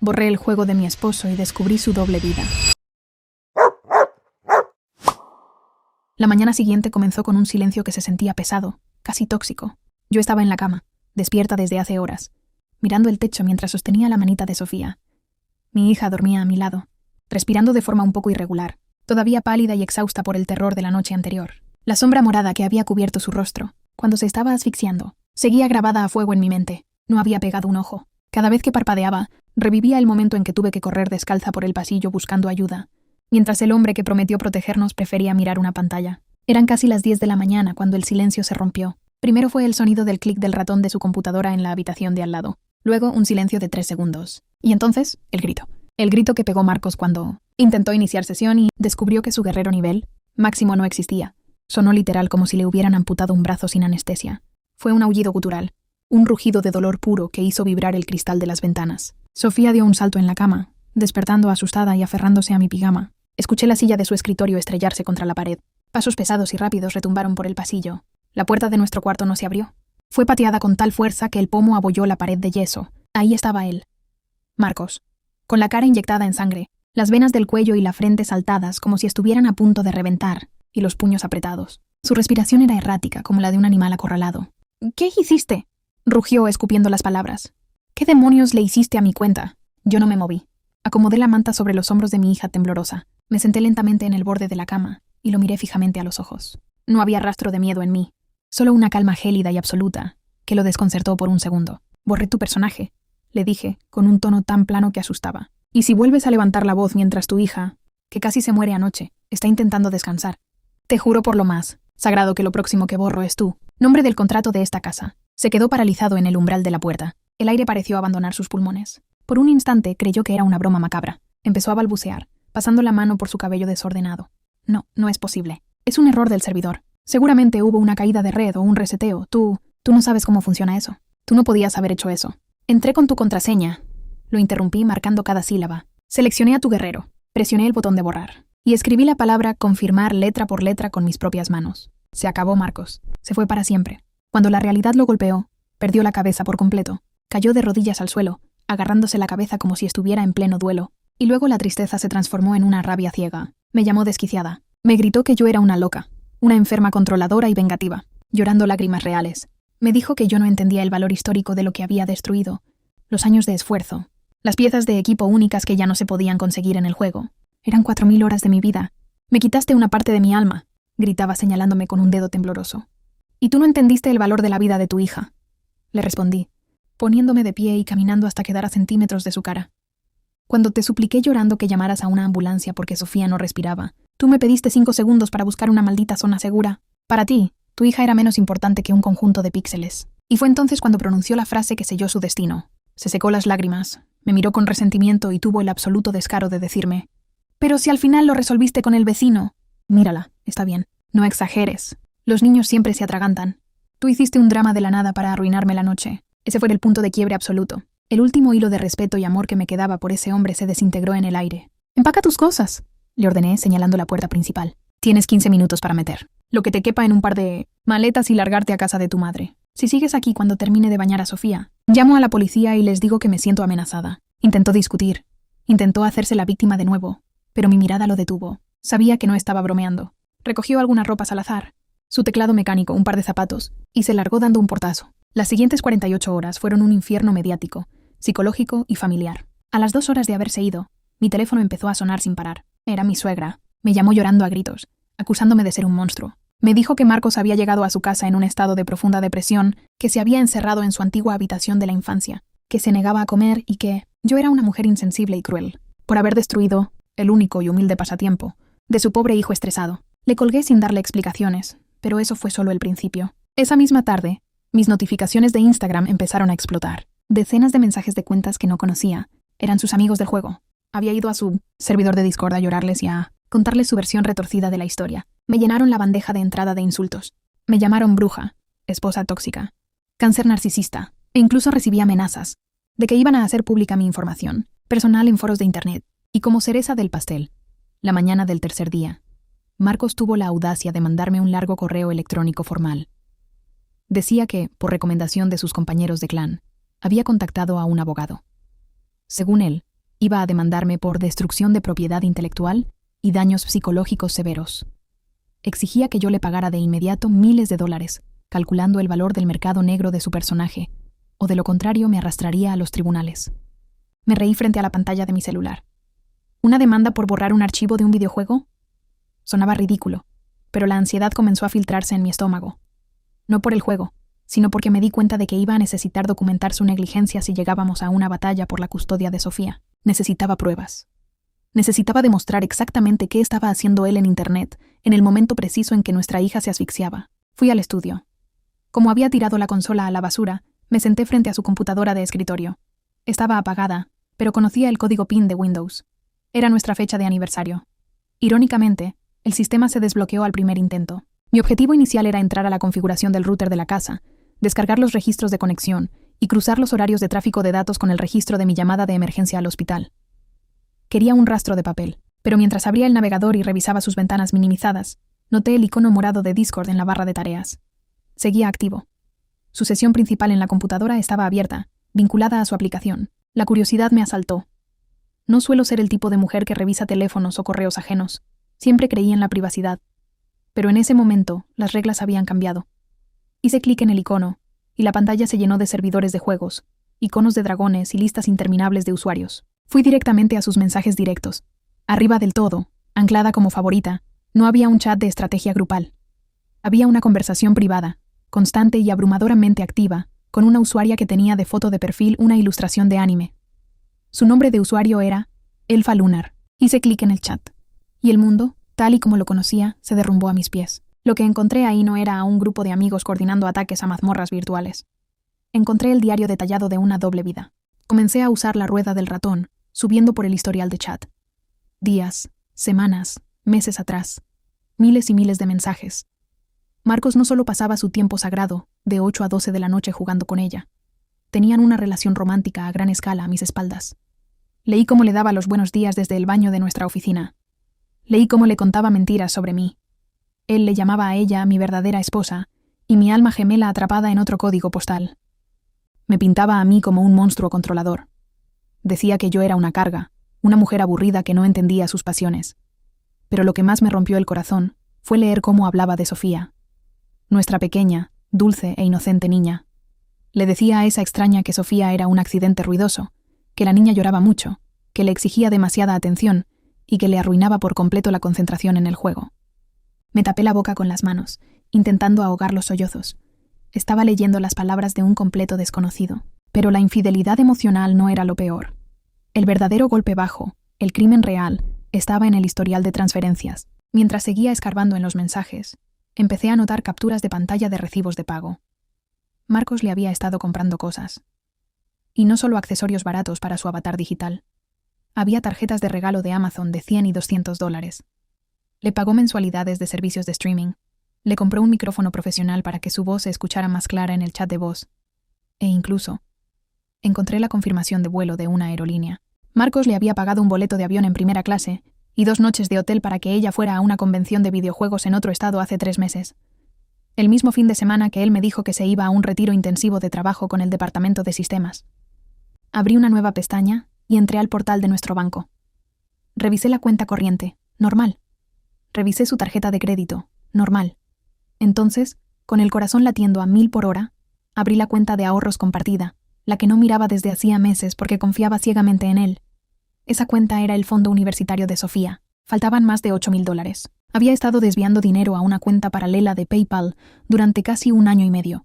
Borré el juego de mi esposo y descubrí su doble vida. La mañana siguiente comenzó con un silencio que se sentía pesado, casi tóxico. Yo estaba en la cama, despierta desde hace horas, mirando el techo mientras sostenía la manita de Sofía. Mi hija dormía a mi lado, respirando de forma un poco irregular, todavía pálida y exhausta por el terror de la noche anterior. La sombra morada que había cubierto su rostro, cuando se estaba asfixiando, seguía grabada a fuego en mi mente. No había pegado un ojo. Cada vez que parpadeaba, revivía el momento en que tuve que correr descalza por el pasillo buscando ayuda, mientras el hombre que prometió protegernos prefería mirar una pantalla. Eran casi las 10 de la mañana cuando el silencio se rompió. Primero fue el sonido del clic del ratón de su computadora en la habitación de al lado. Luego un silencio de 3 segundos. Y entonces, el grito. El grito que pegó Marcos cuando intentó iniciar sesión y descubrió que su guerrero nivel máximo no existía. Sonó literal como si le hubieran amputado un brazo sin anestesia. Fue un aullido gutural, un rugido de dolor puro que hizo vibrar el cristal de las ventanas. Sofía dio un salto en la cama, despertando asustada y aferrándose a mi pijama. Escuché la silla de su escritorio estrellarse contra la pared. Pasos pesados y rápidos retumbaron por el pasillo. La puerta de nuestro cuarto no se abrió. Fue pateada con tal fuerza que el pomo abolló la pared de yeso. Ahí estaba él. Marcos, con la cara inyectada en sangre, las venas del cuello y la frente saltadas como si estuvieran a punto de reventar, y los puños apretados. Su respiración era errática, como la de un animal acorralado. «¿Qué hiciste?», rugió escupiendo las palabras. «¿Qué demonios le hiciste a mi cuenta?». Yo no me moví. Acomodé la manta sobre los hombros de mi hija temblorosa. Me senté lentamente en el borde de la cama y lo miré fijamente a los ojos. No había rastro de miedo en mí, solo una calma gélida y absoluta, que lo desconcertó por un segundo. «Borré tu personaje», le dije, con un tono tan plano que asustaba. «Y si vuelves a levantar la voz mientras tu hija, que casi se muere anoche, está intentando descansar, te juro por lo más sagrado que lo próximo que borro es tú, nombre del contrato de esta casa». Se quedó paralizado en el umbral de la puerta. El aire pareció abandonar sus pulmones. Por un instante creyó que era una broma macabra. Empezó a balbucear, pasando la mano por su cabello desordenado. «No, no es posible. Es un error del servidor. Seguramente hubo una caída de red o un reseteo. Tú no sabes cómo funciona eso. Tú no podías haber hecho eso. Entré con tu contraseña». Lo interrumpí marcando cada sílaba. Seleccioné a tu guerrero, presioné el botón de borrar y escribí la palabra confirmar letra por letra con mis propias manos. Se acabó Marcos. Se fue para siempre. Cuando la realidad lo golpeó, perdió la cabeza por completo. Cayó de rodillas al suelo, agarrándose la cabeza como si estuviera en pleno duelo. Y luego la tristeza se transformó en una rabia ciega. Me llamó desquiciada. Me gritó que yo era una loca, una enferma controladora y vengativa, llorando lágrimas reales. Me dijo que yo no entendía el valor histórico de lo que había destruido, los años de esfuerzo, las piezas de equipo únicas que ya no se podían conseguir en el juego. Eran 4000 horas de mi vida. «Me quitaste una parte de mi alma», gritaba señalándome con un dedo tembloroso. «Y tú no entendiste el valor de la vida de tu hija», le respondí, poniéndome de pie y caminando hasta quedar a centímetros de su cara. «Cuando te supliqué llorando que llamaras a una ambulancia porque Sofía no respiraba, tú me pediste 5 segundos para buscar una maldita zona segura. Para ti, tu hija era menos importante que un conjunto de píxeles». Y fue entonces cuando pronunció la frase que selló su destino. Se secó las lágrimas, me miró con resentimiento y tuvo el absoluto descaro de decirme: «Pero si al final lo resolviste con el vecino». «Mírala, está bien. No exageres. Los niños siempre se atragantan. Tú hiciste un drama de la nada para arruinarme la noche». Ese fue el punto de quiebre absoluto. El último hilo de respeto y amor que me quedaba por ese hombre se desintegró en el aire. «Empaca tus cosas», le ordené señalando la puerta principal. «Tienes 15 minutos para meter lo que te quepa en un par de maletas y largarte a casa de tu madre. Si sigues aquí cuando termine de bañar a Sofía, llamo a la policía y les digo que me siento amenazada». Intentó discutir. Intentó hacerse la víctima de nuevo, pero mi mirada lo detuvo. Sabía que no estaba bromeando. Recogió algunas ropas al azar, su teclado mecánico, un par de zapatos, y se largó dando un portazo. Las siguientes 48 horas fueron un infierno mediático, psicológico y familiar. A las 2 horas de haberse ido, mi teléfono empezó a sonar sin parar. Era mi suegra. Me llamó llorando a gritos, acusándome de ser un monstruo. Me dijo que Marcos había llegado a su casa en un estado de profunda depresión, que se había encerrado en su antigua habitación de la infancia, que se negaba a comer y que yo era una mujer insensible y cruel, por haber destruido el único y humilde pasatiempo de su pobre hijo estresado. Le colgué sin darle explicaciones, pero eso fue solo el principio. Esa misma tarde, mis notificaciones de Instagram empezaron a explotar. Decenas de mensajes de cuentas que no conocía. Eran sus amigos del juego. Había ido a su servidor de Discord a llorarles y a contarles su versión retorcida de la historia. Me llenaron la bandeja de entrada de insultos. Me llamaron bruja, esposa tóxica, cáncer narcisista, e incluso recibí amenazas de que iban a hacer pública mi información personal en foros de internet. Y como cereza del pastel, la mañana del tercer día, Marcos tuvo la audacia de mandarme un largo correo electrónico formal. Decía que, por recomendación de sus compañeros de clan, había contactado a un abogado. Según él, Iba a demandarme por destrucción de propiedad intelectual y daños psicológicos severos. Exigía que yo le pagara de inmediato miles de dólares, calculando el valor del mercado negro de su personaje, o de lo contrario me arrastraría a los tribunales. Me reí frente a la pantalla de mi celular. ¿Una demanda por borrar un archivo de un videojuego? Sonaba ridículo, pero la ansiedad comenzó a filtrarse en mi estómago. No por el juego, sino porque me di cuenta de que iba a necesitar documentar su negligencia si llegábamos a una batalla por la custodia de Sofía. Necesitaba pruebas. Necesitaba demostrar exactamente qué estaba haciendo él en Internet en el momento preciso en que nuestra hija se asfixiaba. Fui al estudio. Como había tirado la consola a la basura, me senté frente a su computadora de escritorio. Estaba apagada, pero conocía el código PIN de Windows. Era nuestra fecha de aniversario. Irónicamente, el sistema se desbloqueó al primer intento. Mi objetivo inicial era entrar a la configuración del router de la casa, descargar los registros de conexión y cruzar los horarios de tráfico de datos con el registro de mi llamada de emergencia al hospital. Quería un rastro de papel, pero mientras abría el navegador y revisaba sus ventanas minimizadas, noté el icono morado de Discord en la barra de tareas. Seguía activo. Su sesión principal en la computadora estaba abierta, vinculada a su aplicación. La curiosidad me asaltó. No suelo ser el tipo de mujer que revisa teléfonos o correos ajenos. Siempre creí en la privacidad. Pero en ese momento, las reglas habían cambiado. Hice clic en el icono, y la pantalla se llenó de servidores de juegos, iconos de dragones y listas interminables de usuarios. Fui directamente a sus mensajes directos. Arriba del todo, anclada como favorita, no había un chat de estrategia grupal. Había una conversación privada, constante y abrumadoramente activa, con una usuaria que tenía de foto de perfil una ilustración de anime. Su nombre de usuario era Elfa Lunar. Hice clic en el chat. Y el mundo, tal y como lo conocía, se derrumbó a mis pies. Lo que encontré ahí no era a un grupo de amigos coordinando ataques a mazmorras virtuales. Encontré el diario detallado de una doble vida. Comencé a usar la rueda del ratón, subiendo por el historial de chat. Días, semanas, meses atrás. Miles y miles de mensajes. Marcos no solo pasaba su tiempo sagrado, de 8 a 12 de la noche jugando con ella. Tenían una relación romántica a gran escala a mis espaldas. Leí cómo le daba los buenos días desde el baño de nuestra oficina. Leí cómo le contaba mentiras sobre mí. Él le llamaba a ella mi verdadera esposa, y mi alma gemela atrapada en otro código postal. Me pintaba a mí como un monstruo controlador. Decía que yo era una carga, una mujer aburrida que no entendía sus pasiones. Pero lo que más me rompió el corazón fue leer cómo hablaba de Sofía. Nuestra pequeña, dulce e inocente niña. Le decía a esa extraña que Sofía era un accidente ruidoso, que la niña lloraba mucho, que le exigía demasiada atención y que le arruinaba por completo la concentración en el juego. Me tapé la boca con las manos, intentando ahogar los sollozos. Estaba leyendo las palabras de un completo desconocido, pero la infidelidad emocional no era lo peor. El verdadero golpe bajo, el crimen real, estaba en el historial de transferencias. Mientras seguía escarbando en los mensajes, empecé a notar capturas de pantalla de recibos de pago. Marcos le había estado comprando cosas. Y no solo accesorios baratos para su avatar digital. Había tarjetas de regalo de Amazon de 100 y 200 dólares. Le pagó mensualidades de servicios de streaming. Le compró un micrófono profesional para que su voz se escuchara más clara en el chat de voz. E incluso, encontré la confirmación de vuelo de una aerolínea. Marcos le había pagado un boleto de avión en primera clase y 2 noches de hotel para que ella fuera a una convención de videojuegos en otro estado hace 3 meses. El mismo fin de semana que él me dijo que se iba a un retiro intensivo de trabajo con el departamento de sistemas. Abrí una nueva pestaña y entré al portal de nuestro banco. Revisé la cuenta corriente, normal. Revisé su tarjeta de crédito, normal. Entonces, con el corazón latiendo a 1000 por hora, abrí la cuenta de ahorros compartida, la que no miraba desde hacía meses porque confiaba ciegamente en él. Esa cuenta era el fondo universitario de Sofía. Faltaban más de $8,000. Había estado desviando dinero a una cuenta paralela de PayPal durante casi 1 año y medio.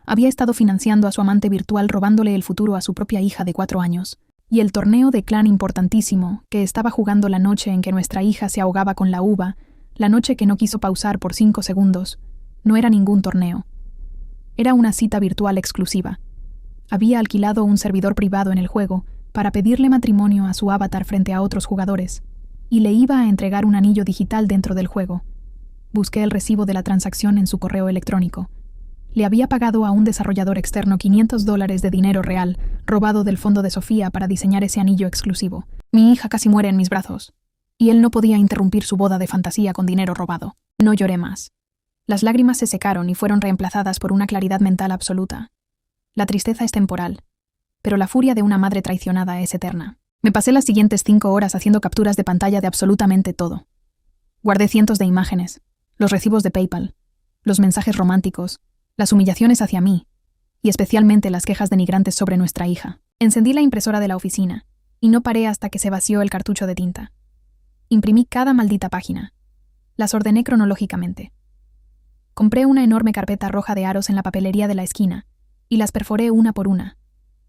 Había estado financiando a su amante virtual robándole el futuro a su propia hija de 4 años. Y el torneo de clan importantísimo que estaba jugando la noche en que nuestra hija se ahogaba con la uva, la noche que no quiso pausar por 5 segundos, no era ningún torneo. Era una cita virtual exclusiva. Había alquilado un servidor privado en el juego para pedirle matrimonio a su avatar frente a otros jugadores, y le iba a entregar un anillo digital dentro del juego. Busqué el recibo de la transacción en su correo electrónico. Le había pagado a un desarrollador externo $500 de dinero real, robado del fondo de Sofía para diseñar ese anillo exclusivo. Mi hija casi muere en mis brazos, y él no podía interrumpir su boda de fantasía con dinero robado. No lloré más. Las lágrimas se secaron y fueron reemplazadas por una claridad mental absoluta. La tristeza es temporal, pero la furia de una madre traicionada es eterna. Me pasé las siguientes 5 horas haciendo capturas de pantalla de absolutamente todo. Guardé cientos de imágenes, los recibos de PayPal, los mensajes románticos, las humillaciones hacia mí, y especialmente las quejas denigrantes sobre nuestra hija. Encendí la impresora de la oficina, y no paré hasta que se vació el cartucho de tinta. Imprimí cada maldita página. Las ordené cronológicamente. Compré una enorme carpeta roja de aros en la papelería de la esquina, y las perforé una por una,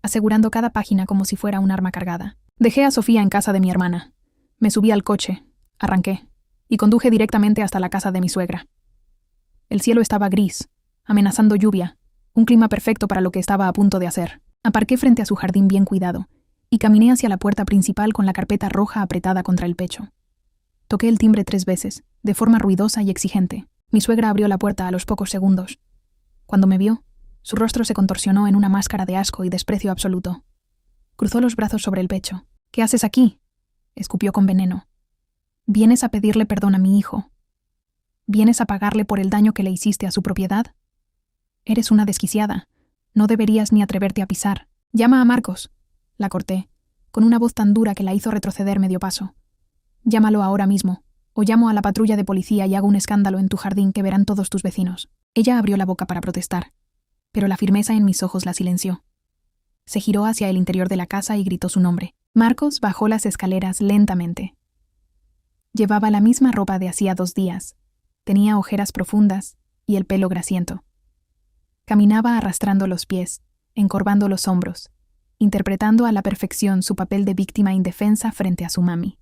asegurando cada página como si fuera un arma cargada. Dejé a Sofía en casa de mi hermana. Me subí al coche, arranqué, y conduje directamente hasta la casa de mi suegra. El cielo estaba gris, amenazando lluvia, un clima perfecto para lo que estaba a punto de hacer. Aparqué frente a su jardín bien cuidado, y caminé hacia la puerta principal con la carpeta roja apretada contra el pecho. Toqué el timbre 3 veces, de forma ruidosa y exigente. Mi suegra abrió la puerta a los pocos segundos. Cuando me vio, su rostro se contorsionó en una máscara de asco y desprecio absoluto. Cruzó los brazos sobre el pecho. «¿Qué haces aquí?», escupió con veneno. «¿Vienes a pedirle perdón a mi hijo? ¿Vienes a pagarle por el daño que le hiciste a su propiedad? Eres una desquiciada. No deberías ni atreverte a pisar. Llama a Marcos», la corté, con una voz tan dura que la hizo retroceder medio paso. «Llámalo ahora mismo, o llamo a la patrulla de policía y hago un escándalo en tu jardín que verán todos tus vecinos». Ella abrió la boca para protestar, pero la firmeza en mis ojos la silenció. Se giró hacia el interior de la casa y gritó su nombre. Marcos bajó las escaleras lentamente. Llevaba la misma ropa de hacía 2 días. Tenía ojeras profundas y el pelo grasiento. Caminaba arrastrando los pies, encorvando los hombros, interpretando a la perfección su papel de víctima indefensa frente a su mami.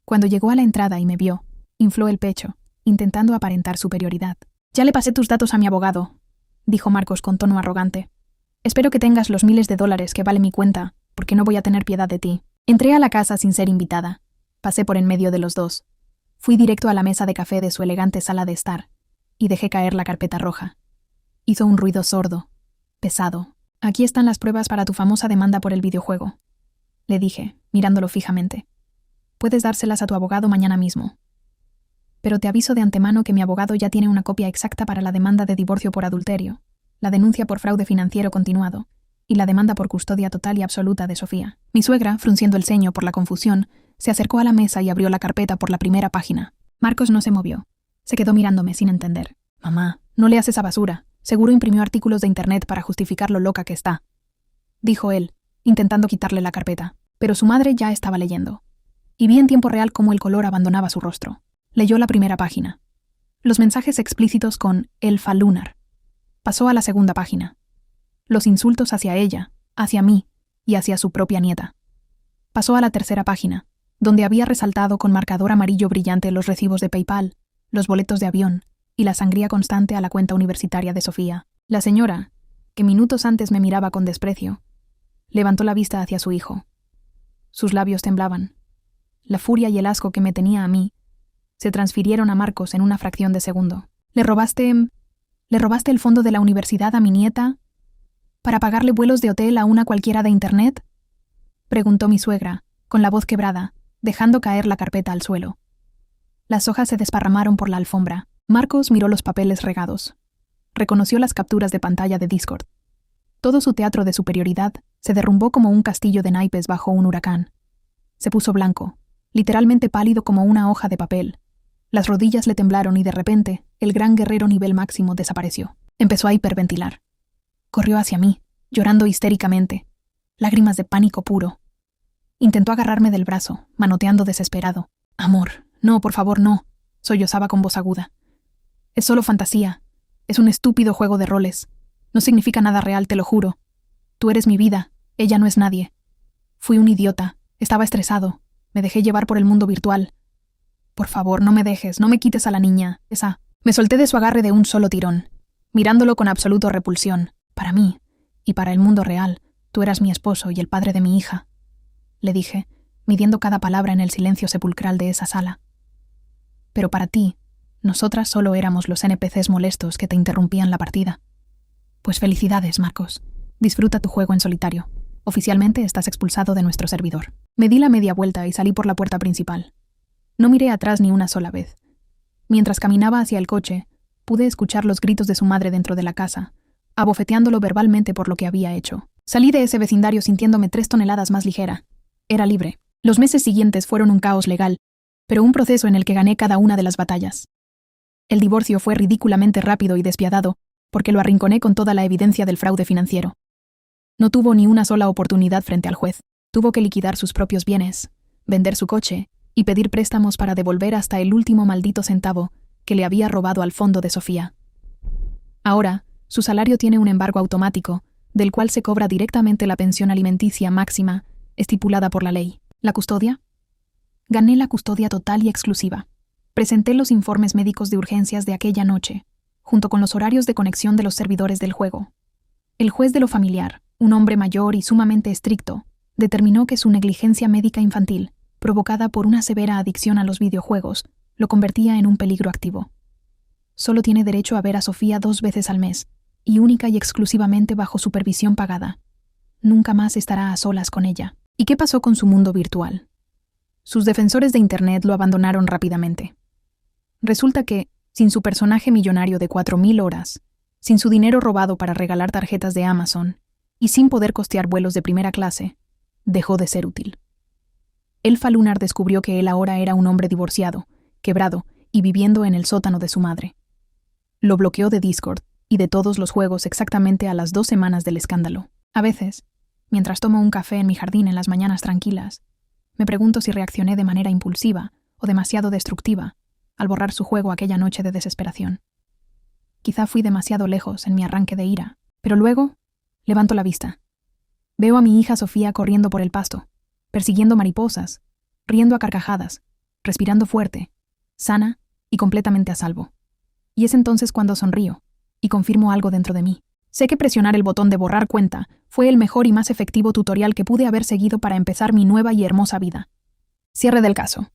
Cuando llegó a la entrada y me vio, infló el pecho, intentando aparentar superioridad. «Ya le pasé tus datos a mi abogado», dijo Marcos con tono arrogante. «Espero que tengas los miles de dólares que vale mi cuenta, porque no voy a tener piedad de ti». Entré a la casa sin ser invitada. Pasé por en medio de los dos. Fui directo a la mesa de café de su elegante sala de estar, y dejé caer la carpeta roja. Hizo un ruido sordo, pesado. «Aquí están las pruebas para tu famosa demanda por el videojuego», le dije, mirándolo fijamente. «Puedes dárselas a tu abogado mañana mismo. Pero te aviso de antemano que mi abogado ya tiene una copia exacta para la demanda de divorcio por adulterio, la denuncia por fraude financiero continuado y la demanda por custodia total y absoluta de Sofía». Mi suegra, frunciendo el ceño por la confusión, se acercó a la mesa y abrió la carpeta por la primera página. Marcos no se movió. Se quedó mirándome sin entender. «Mamá, no leas esa basura. Seguro imprimió artículos de internet para justificar lo loca que está», dijo él, intentando quitarle la carpeta. Pero su madre ya estaba leyendo, y vi en tiempo real cómo el color abandonaba su rostro. Leyó la primera página. Los mensajes explícitos con Elfa Lunar. Pasó a la segunda página. Los insultos hacia ella, hacia mí y hacia su propia nieta. Pasó a la tercera página, donde había resaltado con marcador amarillo brillante los recibos de PayPal, los boletos de avión y la sangría constante a la cuenta universitaria de Sofía. La señora, que minutos antes me miraba con desprecio, levantó la vista hacia su hijo. Sus labios temblaban. La furia y el asco que me tenía a mí se transfirieron a Marcos en una fracción de segundo. ¿Le robaste el fondo de la universidad a mi nieta para pagarle vuelos de hotel a una cualquiera de internet?, preguntó mi suegra, con la voz quebrada, dejando caer la carpeta al suelo. Las hojas se desparramaron por la alfombra. Marcos miró los papeles regados. Reconoció las capturas de pantalla de Discord. Todo su teatro de superioridad se derrumbó como un castillo de naipes bajo un huracán. Se puso blanco, literalmente pálido como una hoja de papel. Las rodillas le temblaron y de repente, el gran guerrero nivel máximo desapareció. Empezó a hiperventilar. Corrió hacia mí, llorando histéricamente, lágrimas de pánico puro. Intentó agarrarme del brazo, manoteando desesperado. «Amor, no, por favor, no», sollozaba con voz aguda. «Es solo fantasía. Es un estúpido juego de roles. No significa nada real, te lo juro. Tú eres mi vida, ella no es nadie. Fui un idiota, estaba estresado, me dejé llevar por el mundo virtual. Por favor, no me dejes, no me quites a la niña, esa». Me solté de su agarre de un solo tirón, mirándolo con absoluta repulsión. «Para mí, y para el mundo real, tú eras mi esposo y el padre de mi hija», le dije, midiendo cada palabra en el silencio sepulcral de esa sala. «Pero para ti, nosotras solo éramos los NPCs molestos que te interrumpían la partida. Pues felicidades, Marcos. Disfruta tu juego en solitario. Oficialmente estás expulsado de nuestro servidor». Me di la media vuelta y salí por la puerta principal. No miré atrás ni una sola vez. Mientras caminaba hacia el coche, pude escuchar los gritos de su madre dentro de la casa, abofeteándolo verbalmente por lo que había hecho. Salí de ese vecindario sintiéndome 3 toneladas más ligera. Era libre. Los meses siguientes fueron un caos legal, pero un proceso en el que gané cada una de las batallas. El divorcio fue ridículamente rápido y despiadado, porque lo arrinconé con toda la evidencia del fraude financiero. No tuvo ni una sola oportunidad frente al juez. Tuvo que liquidar sus propios bienes, vender su coche y pedir préstamos para devolver hasta el último maldito centavo que le había robado al fondo de Sofía. Ahora, su salario tiene un embargo automático, del cual se cobra directamente la pensión alimenticia máxima estipulada por la ley. ¿La custodia? Gané la custodia total y exclusiva. Presenté los informes médicos de urgencias de aquella noche, junto con los horarios de conexión de los servidores del juego. El juez de lo familiar, un hombre mayor y sumamente estricto, determinó que su negligencia médica infantil, provocada por una severa adicción a los videojuegos, lo convertía en un peligro activo. Solo tiene derecho a ver a Sofía 2 veces al mes, y única y exclusivamente bajo supervisión pagada. Nunca más estará a solas con ella. ¿Y qué pasó con su mundo virtual? Sus defensores de Internet lo abandonaron rápidamente. Resulta que, sin su personaje millonario de 4.000 horas, sin su dinero robado para regalar tarjetas de Amazon, y sin poder costear vuelos de primera clase, dejó de ser útil. Elfa Lunar descubrió que él ahora era un hombre divorciado, quebrado y viviendo en el sótano de su madre. Lo bloqueó de Discord y de todos los juegos exactamente a las 2 semanas del escándalo. A veces, mientras tomo un café en mi jardín en las mañanas tranquilas, me pregunto si reaccioné de manera impulsiva o demasiado destructiva al borrar su juego aquella noche de desesperación. Quizá fui demasiado lejos en mi arranque de ira, pero luego levanto la vista. Veo a mi hija Sofía corriendo por el pasto, persiguiendo mariposas, riendo a carcajadas, respirando fuerte, sana y completamente a salvo. Y es entonces cuando sonrío y confirmo algo dentro de mí. Sé que presionar el botón de borrar cuenta fue el mejor y más efectivo tutorial que pude haber seguido para empezar mi nueva y hermosa vida. Cierre del caso.